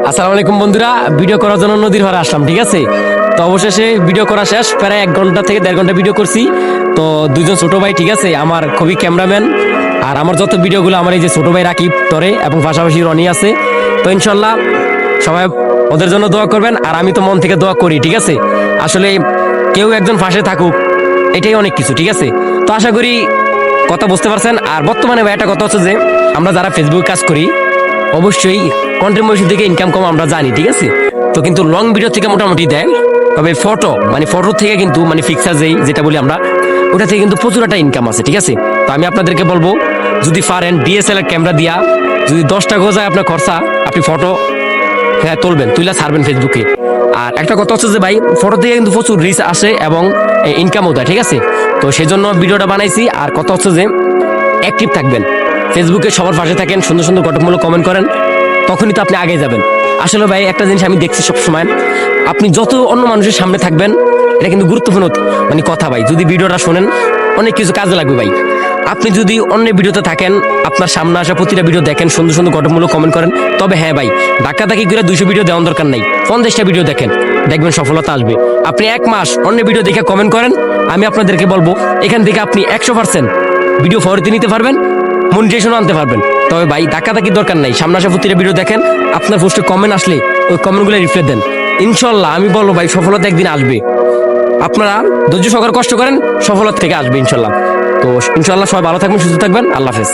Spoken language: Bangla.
আসসালামু আলাইকুম বন্ধুরা, ভিডিও করার জন্য নদীর পাড়ে আসলাম। ঠিক আছে, তো অবশেষে ভিডিও করা শেষ। প্রায় 1 ঘন্টা থেকে 1.5 ঘন্টা ভিডিও করছি। তো দুইজন ছোট ভাই, ঠিক আছে, আমার খুবই ক্যামেরাম্যান। আর আমার যত ভিডিওগুলো আমার এই যে ছোট ভাই রাকিব ধরে, এবং পাশাপাশি রনি আছে। তো ইনশাল্লাহ সবাই ওদের জন্য দোয়া করবেন, আর আমি তো মন থেকে দোয়া করি। ঠিক আছে, আসলে কেউ একজন পাশে থাকুক, এটাই অনেক কিছু। ঠিক আছে, তো আশা করি কথা বুঝতে পারছেন। আর বর্তমানে ভাই একটা কথা হচ্ছে যে আমরা যারা ফেসবুকে কাজ করি, অবশ্যই কন্টেন্ট মনিটর থেকে ইনকাম কম আমরা জানি। ঠিক আছে, তো কিন্তু লং ভিডিও থেকে মোটামুটি দেয়। তবে ফটো থেকে কিন্তু ফিক্সার যেটা বলি আমরা, ওটা থেকে কিন্তু প্রচুর একটা ইনকাম আছে। ঠিক আছে, তো আমি আপনাদেরকে বলবো, যদি পারেন ডিএসএলআর ক্যামেরা দিয়া যদি 10 টাকা যায় আপনার খরচা, আপনি ফটো তুলবেন, তুইলা ছাড়বেন ফেসবুকে। আর একটা কথা হচ্ছে যে ভাই, ফটো থেকে কিন্তু প্রচুর রিচ আসে এবং ইনকামও দেয়। ঠিক আছে, তো সেই জন্য ভিডিওটা বানাইছি। আর কথা হচ্ছে যে অ্যাক্টিভ থাকবেন ফেসবুকে, সবার পাশে থাকেন, সুন্দর সুন্দর গঠনমূলক কমেন্ট করেন, তখনই তো আপনি আগে যাবেন। আসলে ভাই একটা জিনিস আমি দেখছি সবসময়, আপনি যত অন্য মানুষের সামনে থাকবেন, এটা কিন্তু গুরুত্বপূর্ণ কথা ভাই। যদি ভিডিওটা শোনেন, অনেক কিছু কাজে লাগবে ভাই। আপনি যদি অন্য ভিডিওতে থাকেন, আপনার সামনে আসা প্রতিটা ভিডিও দেখেন, সুন্দর সুন্দর গঠনমূলক কমেন্ট করেন, তবে হ্যাঁ ভাই, ধাক্কি করে 200 ভিডিও দেওয়ার দরকার নাই, 50টা ভিডিও দেখেন, দেখবেন সফলতা আসবে। আপনি 1 মাস অন্য ভিডিও দেখে কমেন্ট করেন, আমি আপনাদেরকে বলবো এখান থেকে আপনি 100% ভিডিও ফরিতে নিতে পারবেন, মনিটাইজেশন আনতে পারবেন। তবে ভাই ধাক্কি দরকার নাই, সামনে আসা প্রতিটা ভিডিও দেখেন, আপনার পোস্টে কমেন্ট আসলে ওই কমেন্টগুলো রিপ্লাই দেন। ইনশাল্লাহ আমি বলবো ভাই, সফলতা একদিন আসবে। আপনারা ধৈর্য সহকারে কষ্ট করেন, সফলতা থেকে আসবে ইনশাল্লাহ। তো ইনশাল্লাহ সবাই ভালো থাকবেন, সুস্থ থাকবেন। আল্লাহ হাফেজ।